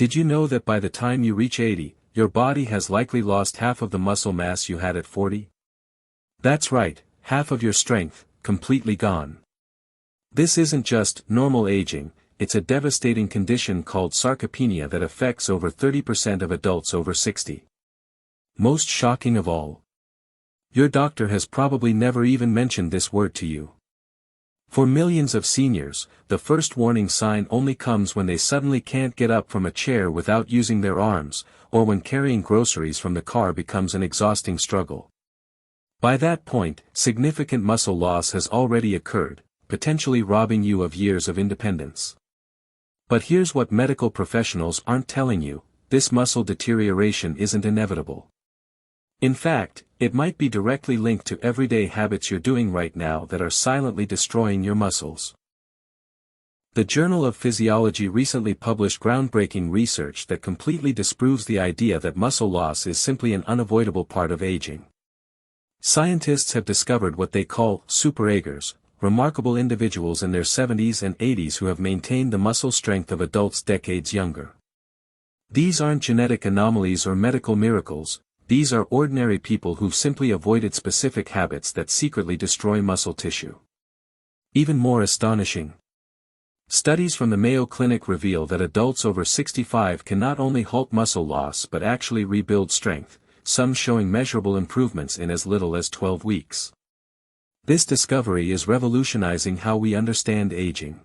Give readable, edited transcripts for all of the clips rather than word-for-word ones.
Did you know that by the time you reach 80, your body has likely lost half of the muscle mass you had at 40? That's right, half of your strength, completely gone. This isn't just normal aging, it's a devastating condition called sarcopenia that affects over 30% of adults over 60. Most shocking of all, your doctor has probably never even mentioned this word to you. For millions of seniors, the first warning sign only comes when they suddenly can't get up from a chair without using their arms, or when carrying groceries from the car becomes an exhausting struggle. By that point, significant muscle loss has already occurred, potentially robbing you of years of independence. But here's what medical professionals aren't telling you: this muscle deterioration isn't inevitable. In fact, it might be directly linked to everyday habits you're doing right now that are silently destroying your muscles. The Journal of Physiology recently published groundbreaking research that completely disproves the idea that muscle loss is simply an unavoidable part of aging. Scientists have discovered what they call superagers, remarkable individuals in their 70s and 80s who have maintained the muscle strength of adults decades younger. These aren't genetic anomalies or medical miracles. These are ordinary people who've simply avoided specific habits that secretly destroy muscle tissue. Even more astonishing, studies from the Mayo Clinic reveal that adults over 65 can not only halt muscle loss but actually rebuild strength, some showing measurable improvements in as little as 12 weeks. This discovery is revolutionizing how we understand aging.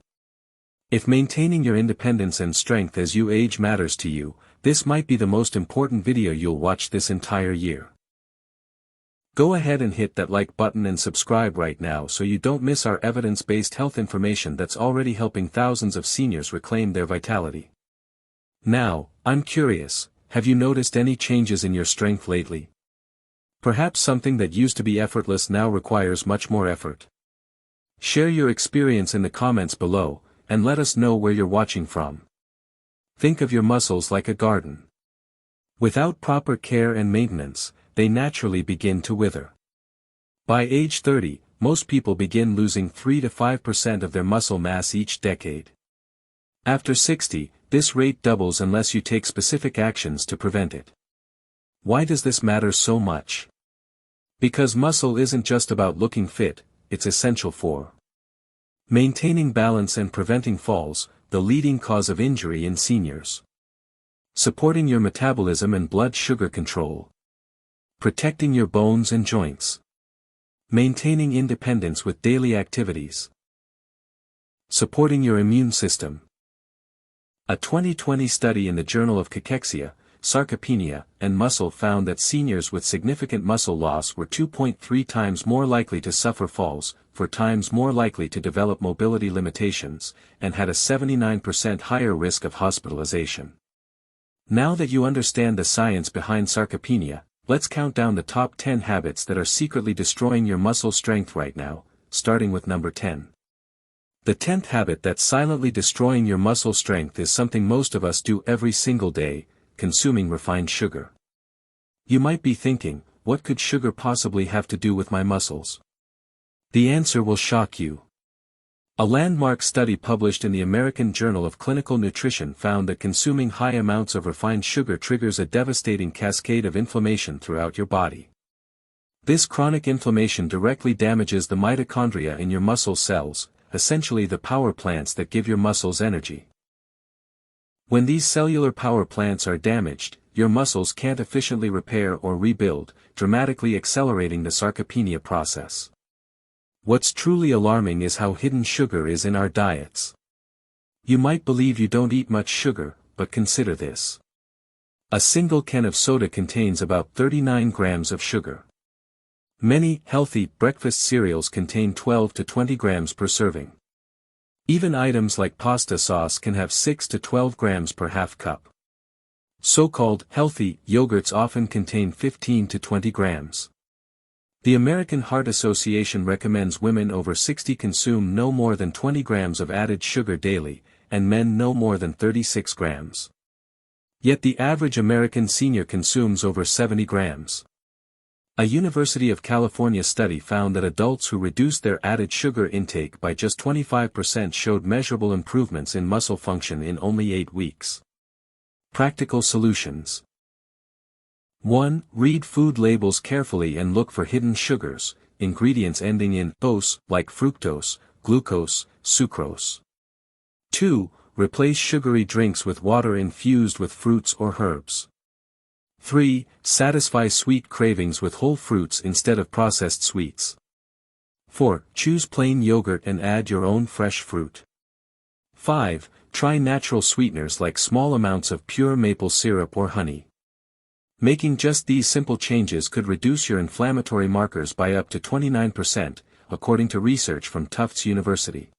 If maintaining your independence and strength as you age matters to you, this might be the most important video you'll watch this entire year. Go ahead and hit that like button and subscribe right now so you don't miss our evidence-based health information that's already helping thousands of seniors reclaim their vitality. Now, I'm curious, have you noticed any changes in your strength lately? Perhaps something that used to be effortless now requires much more effort. Share your experience in the comments below, and let us know where you're watching from. Think of your muscles like a garden. Without proper care and maintenance, they naturally begin to wither. By age 30, most people begin losing 3 to 5% of their muscle mass each decade. After 60, this rate doubles unless you take specific actions to prevent it. Why does this matter so much? Because muscle isn't just about looking fit, it's essential for maintaining balance and preventing falls, the leading cause of injury in seniors. Supporting your metabolism and blood sugar control. Protecting your bones and joints. Maintaining independence with daily activities. Supporting your immune system. A 2020 study in the Journal of Cachexia, Sarcopenia, and Muscle found that seniors with significant muscle loss were 2.3 times more likely to suffer falls, 4 times more likely to develop mobility limitations, and had a 79% higher risk of hospitalization. Now that you understand the science behind sarcopenia, let's count down the top 10 habits that are secretly destroying your muscle strength right now, starting with number 10. The 10th habit that's silently destroying your muscle strength is something most of us do every single day: consuming refined sugar. You might be thinking, what could sugar possibly have to do with my muscles? The answer will shock you. A landmark study published in the American Journal of Clinical Nutrition found that consuming high amounts of refined sugar triggers a devastating cascade of inflammation throughout your body. This chronic inflammation directly damages the mitochondria in your muscle cells, essentially the power plants that give your muscles energy. When these cellular power plants are damaged, your muscles can't efficiently repair or rebuild, dramatically accelerating the sarcopenia process. What's truly alarming is how hidden sugar is in our diets. You might believe you don't eat much sugar, but consider this. A single can of soda contains about 39 grams of sugar. Many healthy breakfast cereals contain 12 to 20 grams per serving. Even items like pasta sauce can have 6 to 12 grams per half cup. So-called healthy yogurts often contain 15 to 20 grams. The American Heart Association recommends women over 60 consume no more than 20 grams of added sugar daily, and men no more than 36 grams. Yet the average American senior consumes over 70 grams. A University of California study found that adults who reduced their added sugar intake by just 25% showed measurable improvements in muscle function in only 8 weeks. Practical solutions. 1. Read food labels carefully and look for hidden sugars, ingredients ending in "ose" like fructose, glucose, sucrose. 2. Replace sugary drinks with water infused with fruits or herbs. 3. Satisfy sweet cravings with whole fruits instead of processed sweets. 4. Choose plain yogurt and add your own fresh fruit. 5. Try natural sweeteners like small amounts of pure maple syrup or honey. Making just these simple changes could reduce your inflammatory markers by up to 29%, according to research from Tufts University.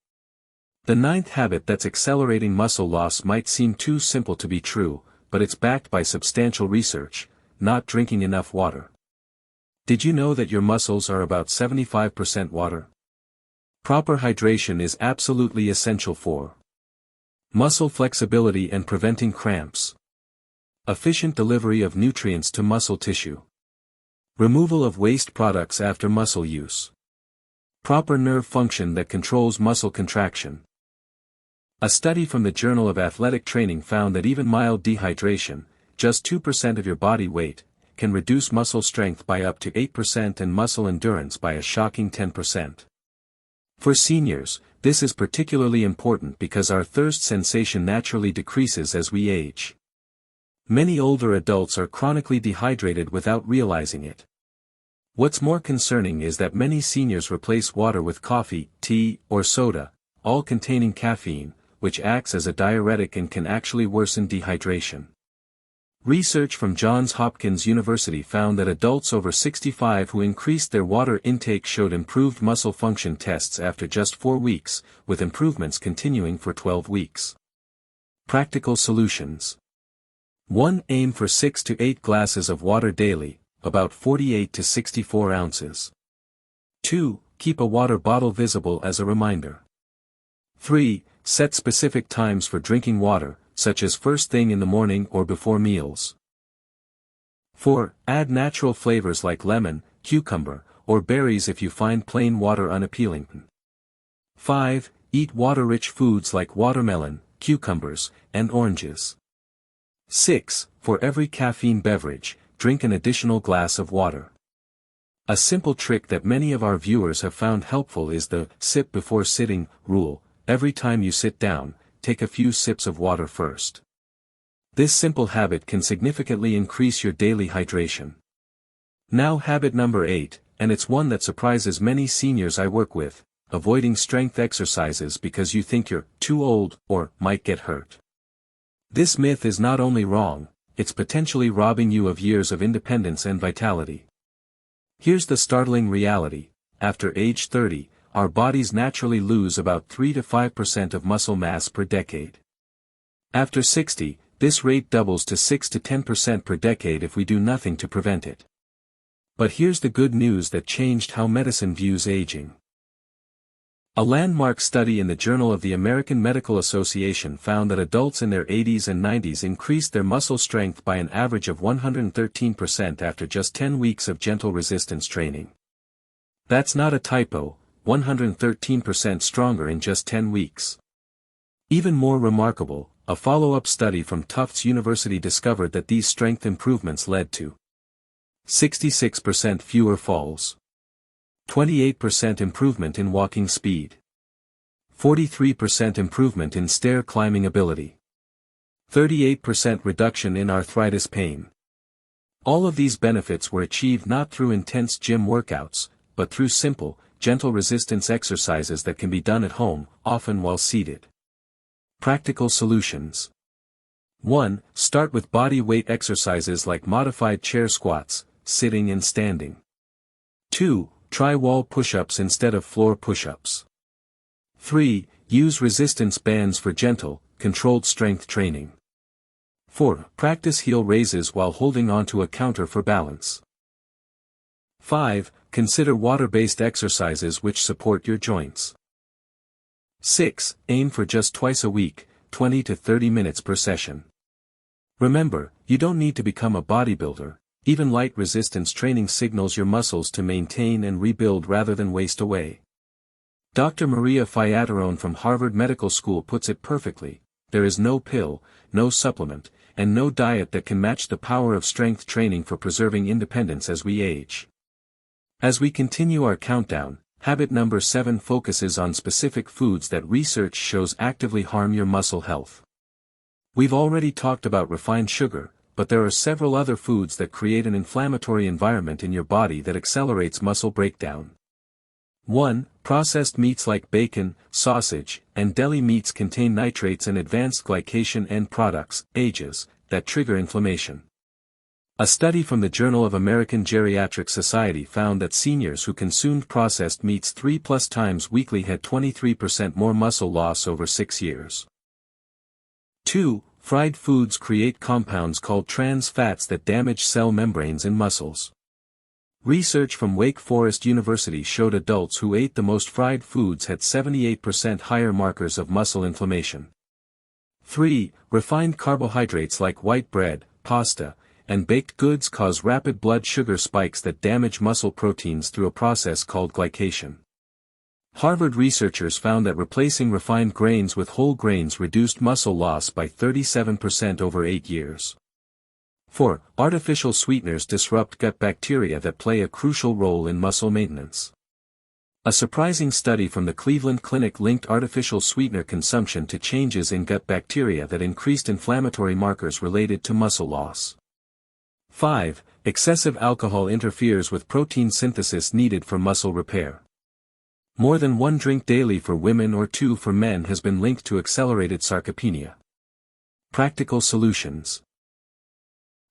The 9th habit that's accelerating muscle loss might seem too simple to be true, but it's backed by substantial research: not drinking enough water. Did you know that your muscles are about 75% water? Proper hydration is absolutely essential for muscle flexibility and preventing cramps. Efficient delivery of nutrients to muscle tissue. Removal of waste products after muscle use. Proper nerve function that controls muscle contraction. A study from the Journal of Athletic Training found that even mild dehydration, just 2% of your body weight, can reduce muscle strength by up to 8% and muscle endurance by a shocking 10%. For seniors, this is particularly important because our thirst sensation naturally decreases as we age. Many older adults are chronically dehydrated without realizing it. What's more concerning is that many seniors replace water with coffee, tea, or soda, all containing caffeine, which acts as a diuretic and can actually worsen dehydration. Research from Johns Hopkins University found that adults over 65 who increased their water intake showed improved muscle function tests after just 4 weeks, with improvements continuing for 12 weeks. Practical solutions. 1. Aim for 6 to 8 glasses of water daily, about 48 to 64 ounces. 2. Keep a water bottle visible as a reminder. 3. Set specific times for drinking water, such as first thing in the morning or before meals. 4. Add natural flavors like lemon, cucumber, or berries if you find plain water unappealing. 5. Eat water-rich foods like watermelon, cucumbers, and oranges. 6. For every caffeine beverage, drink an additional glass of water. A simple trick that many of our viewers have found helpful is the "sip before sitting" rule. Every time you sit down, take a few sips of water first. This simple habit can significantly increase your daily hydration. Now habit number 8, and it's one that surprises many seniors I work with: avoiding strength exercises because you think you're too old or might get hurt. This myth is not only wrong, it's potentially robbing you of years of independence and vitality. Here's the startling reality: after age 30, our bodies naturally lose about 3 to 5% of muscle mass per decade. After 60, this rate doubles to 6 to 10% per decade if we do nothing to prevent it. But here's the good news that changed how medicine views aging. A landmark study in the Journal of the American Medical Association found that adults in their 80s and 90s increased their muscle strength by an average of 113% after just 10 weeks of gentle resistance training. That's not a typo, 113% stronger in just 10 weeks. Even more remarkable, a follow-up study from Tufts University discovered that these strength improvements led to 66% fewer falls, 28% improvement in walking speed, 43% improvement in stair climbing ability, 38% reduction in arthritis pain. All of these benefits were achieved not through intense gym workouts, but through simple, gentle resistance exercises that can be done at home, often while seated. Practical solutions. 1. Start with body weight exercises like modified chair squats, sitting and standing. 2. Try wall push-ups instead of floor push-ups. 3. Use resistance bands for gentle, controlled strength training. 4. Practice heel raises while holding onto a counter for balance. 5. Consider water-based exercises which support your joints. 6. Aim for just twice a week, 20 to 30 minutes per session. Remember, you don't need to become a bodybuilder. Even light resistance training signals your muscles to maintain and rebuild rather than waste away. Dr. Maria Fiatarone from Harvard Medical School puts it perfectly: there is no pill, no supplement, and no diet that can match the power of strength training for preserving independence as we age. As we continue our countdown, habit number 7 focuses on specific foods that research shows actively harm your muscle health. We've already talked about refined sugar, but there are several other foods that create an inflammatory environment in your body that accelerates muscle breakdown. 1. Processed meats like bacon, sausage, and deli meats contain nitrates and advanced glycation end products, AGEs, that trigger inflammation. A study from the Journal of American Geriatric Society found that seniors who consumed processed meats 3+ times weekly had 23% more muscle loss over 6 years. 2. Fried foods create compounds called trans fats that damage cell membranes in muscles. Research from Wake Forest University showed adults who ate the most fried foods had 78% higher markers of muscle inflammation. 3. Refined carbohydrates like white bread, pasta, and baked goods cause rapid blood sugar spikes that damage muscle proteins through a process called glycation. Harvard researchers found that replacing refined grains with whole grains reduced muscle loss by 37% over 8 years. 4. Artificial sweeteners disrupt gut bacteria that play a crucial role in muscle maintenance. A surprising study from the Cleveland Clinic linked artificial sweetener consumption to changes in gut bacteria that increased inflammatory markers related to muscle loss. 5. Excessive alcohol interferes with protein synthesis needed for muscle repair. More than 1 drink daily for women or 2 for men has been linked to accelerated sarcopenia. Practical solutions.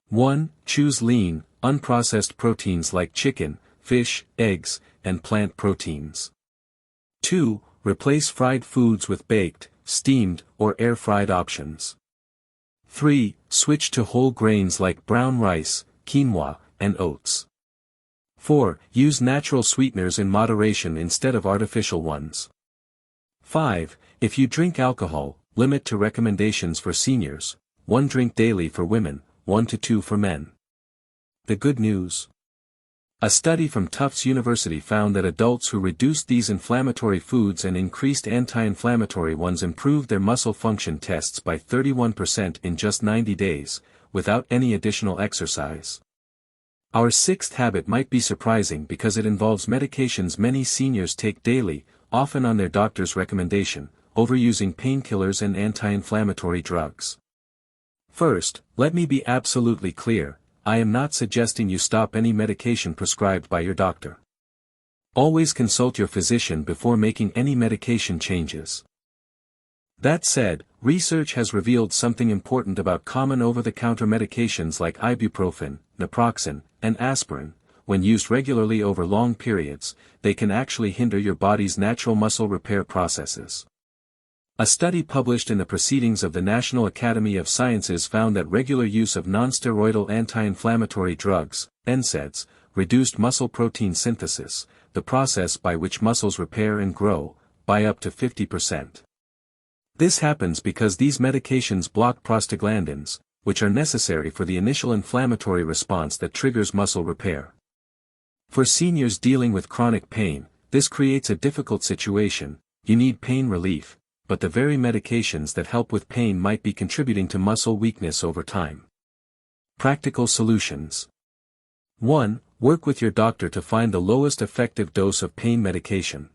1. Choose lean, unprocessed proteins like chicken, fish, eggs, and plant proteins. 2. Replace fried foods with baked, steamed, or air-fried options. 3. Switch to whole grains like brown rice, quinoa, and oats. 4. Use natural sweeteners in moderation instead of artificial ones. 5. If you drink alcohol, limit to recommendations for seniors, 1 drink daily for women, 1 to 2 for men. The good news. A study from Tufts University found that adults who reduced these inflammatory foods and increased anti-inflammatory ones improved their muscle function tests by 31% in just 90 days, without any additional exercise. Our 6th habit might be surprising because it involves medications many seniors take daily, often on their doctor's recommendation, overusing painkillers and anti-inflammatory drugs. First, let me be absolutely clear, I am not suggesting you stop any medication prescribed by your doctor. Always consult your physician before making any medication changes. That said, research has revealed something important about common over-the-counter medications like ibuprofen, naproxen, and aspirin. When used regularly over long periods, they can actually hinder your body's natural muscle repair processes. A study published in the Proceedings of the National Academy of Sciences found that regular use of nonsteroidal anti-inflammatory drugs, NSAIDs, reduced muscle protein synthesis, the process by which muscles repair and grow, by up to 50%. This happens because these medications block prostaglandins, which are necessary for the initial inflammatory response that triggers muscle repair. For seniors dealing with chronic pain, this creates a difficult situation. You need pain relief, but the very medications that help with pain might be contributing to muscle weakness over time. Practical solutions. 1. Work with your doctor to find the lowest effective dose of pain medication.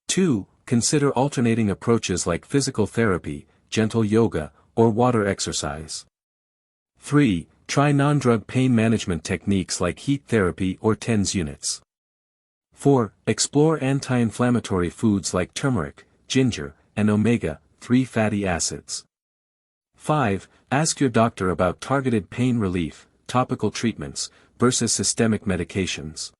2. Consider alternating approaches like physical therapy, gentle yoga, or water exercise. 3. Try non-drug pain management techniques like heat therapy or TENS units. 4. Explore anti-inflammatory foods like turmeric, ginger, and omega-3 fatty acids. 5. Ask your doctor about targeted pain relief, topical treatments, versus systemic medications.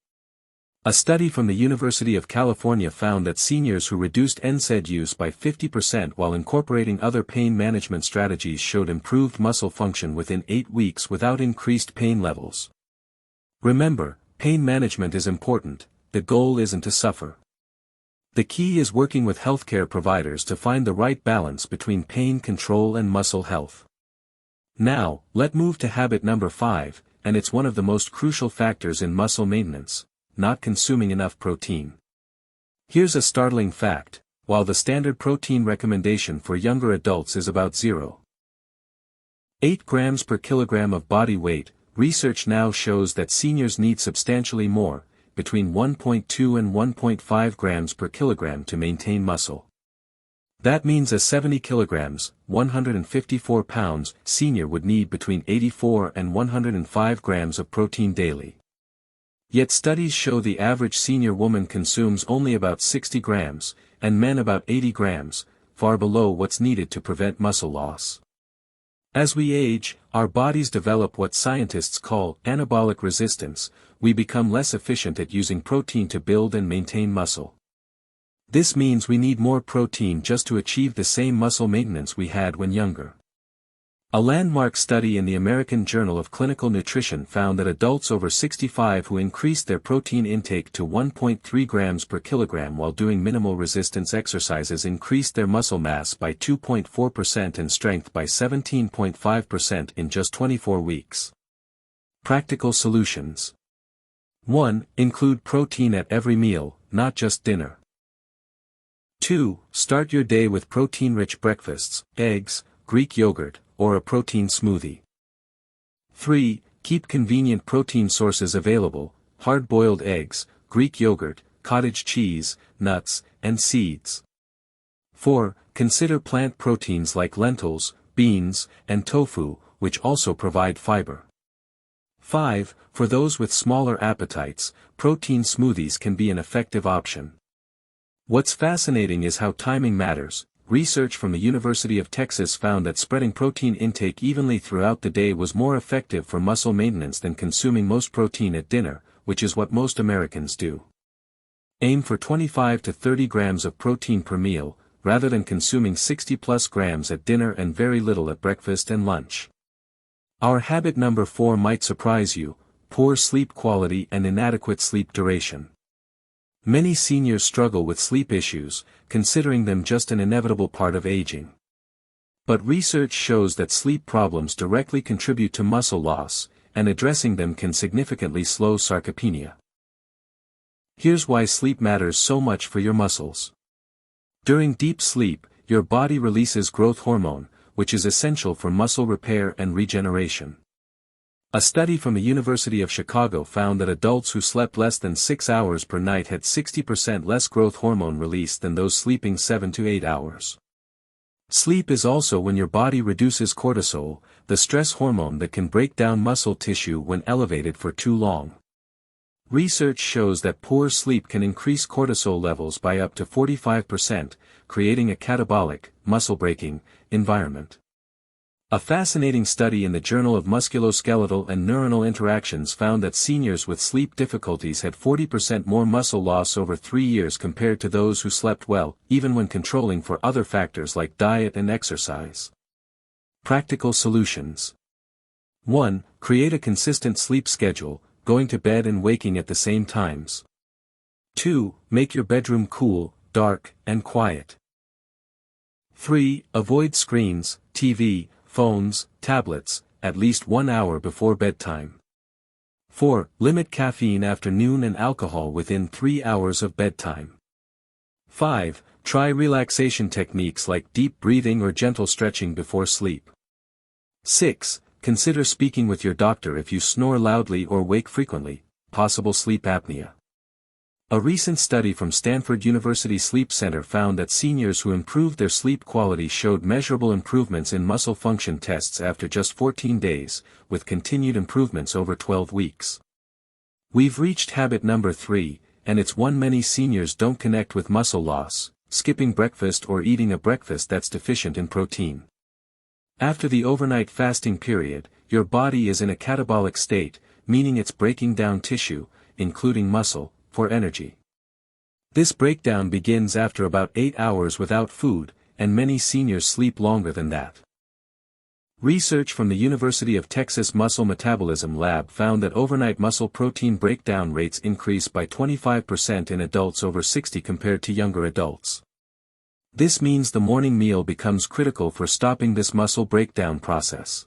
A study from the University of California found that seniors who reduced NSAID use by 50% while incorporating other pain management strategies showed improved muscle function within 8 weeks without increased pain levels. Remember, pain management is important, the goal isn't to suffer. The key is working with healthcare providers to find the right balance between pain control and muscle health. Now, let's move to habit number 5, and it's one of the most crucial factors in muscle maintenance: not consuming enough protein. Here's a startling fact: while the standard protein recommendation for younger adults is about 0. 8 grams per kilogram of body weight. Research now shows that seniors need substantially more, between 1.2 and 1.5 grams per kilogram to maintain muscle. That means a 70 kilograms, 154 pounds, senior would need between 84 and 105 grams of protein daily. Yet studies show the average senior woman consumes only about 60 grams, and men about 80 grams, far below what's needed to prevent muscle loss. As we age, our bodies develop what scientists call anabolic resistance. We become less efficient at using protein to build and maintain muscle. This means we need more protein just to achieve the same muscle maintenance we had when younger. A landmark study in the American Journal of Clinical Nutrition found that adults over 65 who increased their protein intake to 1.3 grams per kilogram while doing minimal resistance exercises increased their muscle mass by 2.4% and strength by 17.5% in just 24 weeks. Practical solutions. 1. Include protein at every meal, not just dinner. 2. Start your day with protein-rich breakfasts, eggs, Greek yogurt, or a protein smoothie. 3. Keep convenient protein sources available, hard-boiled eggs, Greek yogurt, cottage cheese, nuts, and seeds. 4. Consider plant proteins like lentils, beans, and tofu, which also provide fiber. 5. For those with smaller appetites, protein smoothies can be an effective option. What's fascinating is how timing matters. Research from the University of Texas found that spreading protein intake evenly throughout the day was more effective for muscle maintenance than consuming most protein at dinner, which is what most Americans do. Aim for 25 to 30 grams of protein per meal, rather than consuming 60+ grams at dinner and very little at breakfast and lunch. Our habit number 4 might surprise you: poor sleep quality and inadequate sleep duration. Many seniors struggle with sleep issues, considering them just an inevitable part of aging. But research shows that sleep problems directly contribute to muscle loss, and addressing them can significantly slow sarcopenia. Here's why sleep matters so much for your muscles. During deep sleep, your body releases growth hormone, which is essential for muscle repair and regeneration. A study from the University of Chicago found that adults who slept less than 6 hours per night had 60% less growth hormone release than those sleeping 7 to 8 hours. Sleep is also when your body reduces cortisol, the stress hormone that can break down muscle tissue when elevated for too long. Research shows that poor sleep can increase cortisol levels by up to 45%, creating a catabolic, muscle-breaking, environment. A fascinating study in the Journal of Musculoskeletal and Neuronal Interactions found that seniors with sleep difficulties had 40% more muscle loss over 3 years compared to those who slept well, even when controlling for other factors like diet and exercise. Practical solutions. 1. Create a consistent sleep schedule, going to bed and waking at the same times. 2. Make your bedroom cool, dark, and quiet. 3. Avoid screens, TV, phones, tablets, at least 1 hour before bedtime. 4. Limit caffeine after noon and alcohol within 3 hours of bedtime. 5. Try relaxation techniques like deep breathing or gentle stretching before sleep. 6. Consider speaking with your doctor if you snore loudly or wake frequently, possible sleep apnea. A recent study from Stanford University Sleep Center found that seniors who improved their sleep quality showed measurable improvements in muscle function tests after just 14 days, with continued improvements over 12 weeks. We've reached habit number 3, and it's one many seniors don't connect with: muscle loss, skipping breakfast or eating a breakfast that's deficient in protein. After the overnight fasting period, your body is in a catabolic state, meaning it's breaking down tissue, including muscle, for energy. This breakdown begins after about 8 hours without food, and many seniors sleep longer than that. Research from the University of Texas Muscle Metabolism Lab found that overnight muscle protein breakdown rates increase by 25% in adults over 60 compared to younger adults. This means the morning meal becomes critical for stopping this muscle breakdown process.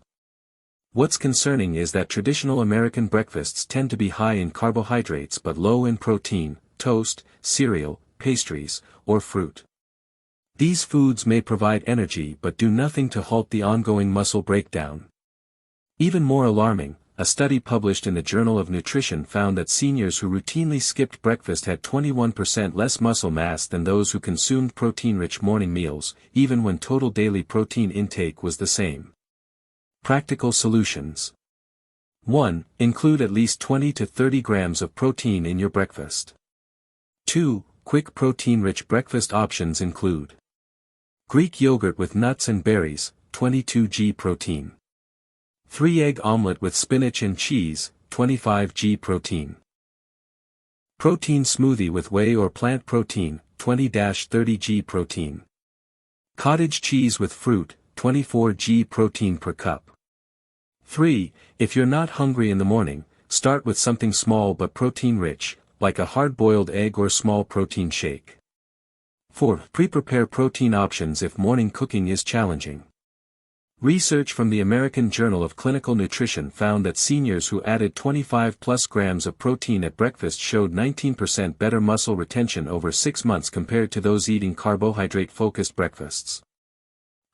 What's concerning is that traditional American breakfasts tend to be high in carbohydrates but low in protein: toast, cereal, pastries, or fruit. These foods may provide energy but do nothing to halt the ongoing muscle breakdown. Even more alarming, a study published in the Journal of Nutrition found that seniors who routinely skipped breakfast had 21% less muscle mass than those who consumed protein-rich morning meals, even when total daily protein intake was the same. Practical solutions. 1. Include at least 20 to 30 grams of protein in your breakfast. 2. Quick protein-rich breakfast options include Greek yogurt with nuts and berries, 22 g protein. 3-egg omelette with spinach and cheese, 25 g protein. Protein smoothie with whey or plant protein, 20-30 g protein. Cottage cheese with fruit, 24 g protein per cup. 3. If you're not hungry in the morning, start with something small but protein-rich, like a hard-boiled egg or small protein shake. 4. Pre-prepare protein options if morning cooking is challenging. Research from the American Journal of Clinical Nutrition found that seniors who added 25+ grams of protein at breakfast showed 19% better muscle retention over 6 months compared to those eating carbohydrate-focused breakfasts.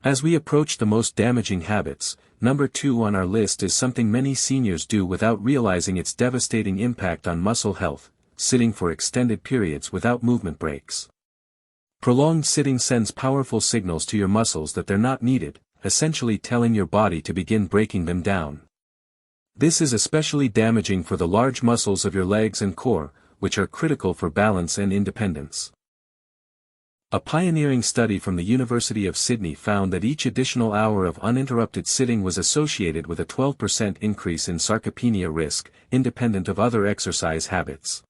As we approach the most damaging habits, number 2 on our list is something many seniors do without realizing its devastating impact on muscle health: sitting for extended periods without movement breaks. Prolonged sitting sends powerful signals to your muscles that they're not needed, essentially telling your body to begin breaking them down. This is especially damaging for the large muscles of your legs and core, which are critical for balance and independence. A pioneering study from the University of Sydney found that each additional hour of uninterrupted sitting was associated with a 12% increase in sarcopenia risk, independent of other exercise habits.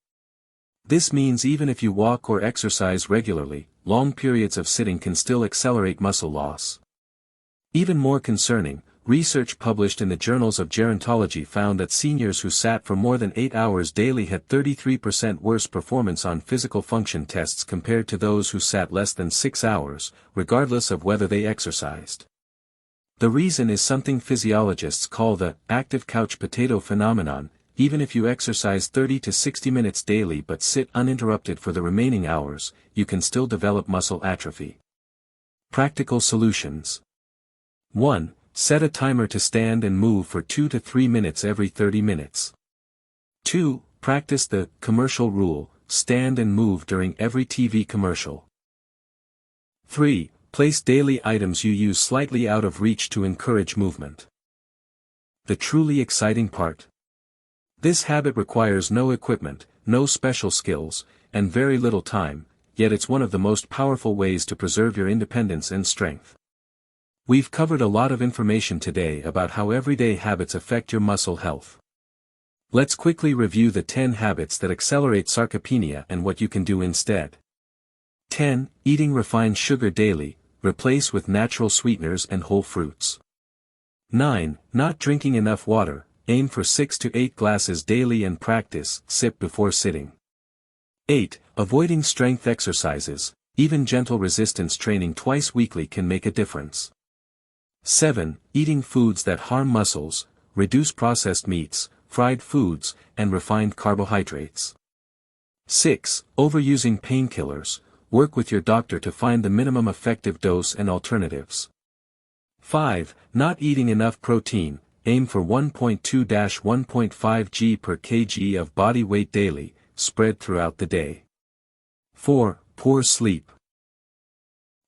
This means even if you walk or exercise regularly, long periods of sitting can still accelerate muscle loss. Even more concerning, research published in the journals of gerontology found that seniors who sat for more than 8 hours daily had 33% worse performance on physical function tests compared to those who sat less than 6 hours, regardless of whether they exercised. The reason is something physiologists call the active couch potato phenomenon. Even if you exercise 30 to 60 minutes daily but sit uninterrupted for the remaining hours, you can still develop muscle atrophy. Practical solutions. 1. Set a timer to stand and move for 2 to 3 minutes every 30 minutes. 2. Practice the commercial rule: stand and move during every TV commercial. 3. Place daily items you use slightly out of reach to encourage movement. The truly exciting part. This habit requires no equipment, no special skills, and very little time, yet it's one of the most powerful ways to preserve your independence and strength. We've covered a lot of information today about how everyday habits affect your muscle health. Let's quickly review the 10 habits that accelerate sarcopenia and what you can do instead. 10. Eating refined sugar daily, replace with natural sweeteners and whole fruits. 9. Not drinking enough water, aim for 6 to 8 glasses daily and practice sip before sitting. 8. Avoiding strength exercises, even gentle resistance training twice weekly can make a difference. 7. Eating foods that harm muscles, reduce processed meats, fried foods, and refined carbohydrates. 6. Overusing painkillers, work with your doctor to find the minimum effective dose and alternatives. 5. Not eating enough protein, aim for 1.2-1.5 g per kg of body weight daily, spread throughout the day. 4. Poor sleep.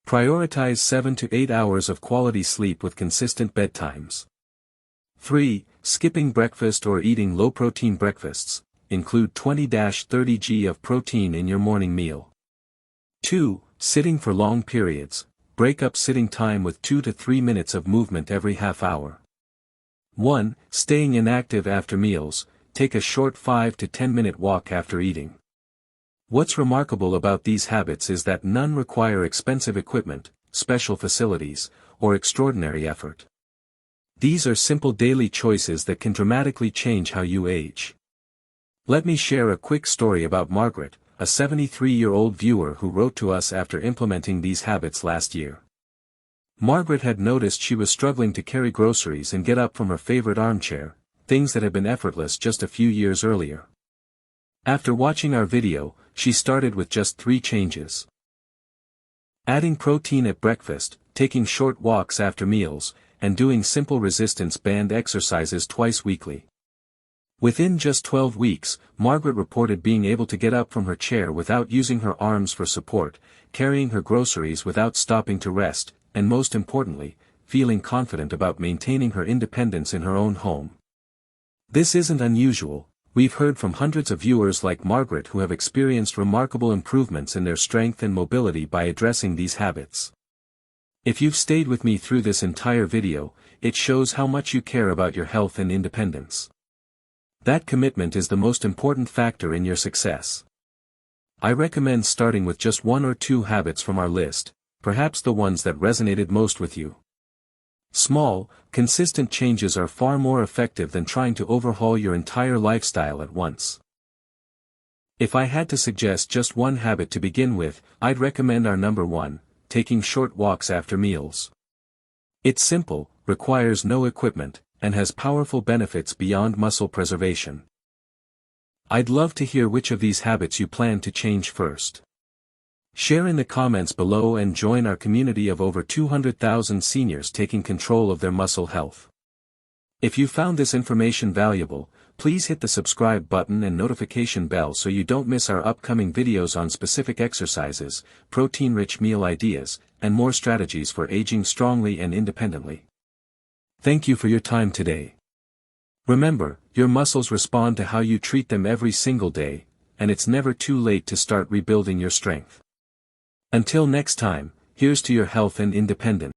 Prioritize 7 to 8 hours of quality sleep with consistent bedtimes. 3. Skipping breakfast or eating low-protein breakfasts, include 20-30 g of protein in your morning meal. 2. Sitting for long periods, break up sitting time with 2 to 3 minutes of movement every half hour. 1. Staying inactive after meals, take a short 5 to 10 minute walk after eating. What's remarkable about these habits is that none require expensive equipment, special facilities, or extraordinary effort. These are simple daily choices that can dramatically change how you age. Let me share a quick story about Margaret, a 73-year-old viewer who wrote to us after implementing these habits last year. Margaret had noticed she was struggling to carry groceries and get up from her favorite armchair, things that had been effortless just a few years earlier. After watching our video, she started with just 3 changes. Adding protein at breakfast, taking short walks after meals, and doing simple resistance band exercises twice weekly. Within just 12 weeks, Margaret reported being able to get up from her chair without using her arms for support, carrying her groceries without stopping to rest, and most importantly, feeling confident about maintaining her independence in her own home. This isn't unusual. We've heard from hundreds of viewers like Margaret who have experienced remarkable improvements in their strength and mobility by addressing these habits. If you've stayed with me through this entire video, it shows how much you care about your health and independence. That commitment is the most important factor in your success. I recommend starting with just 1 or 2 habits from our list, perhaps the ones that resonated most with you. Small, consistent changes are far more effective than trying to overhaul your entire lifestyle at once. If I had to suggest just one habit to begin with, I'd recommend our number 1, taking short walks after meals. It's simple, requires no equipment, and has powerful benefits beyond muscle preservation. I'd love to hear which of these habits you plan to change first. Share in the comments below and join our community of over 200,000 seniors taking control of their muscle health. If you found this information valuable, please hit the subscribe button and notification bell so you don't miss our upcoming videos on specific exercises, protein-rich meal ideas, and more strategies for aging strongly and independently. Thank you for your time today. Remember, your muscles respond to how you treat them every single day, and it's never too late to start rebuilding your strength. Until next time, here's to your health and independence.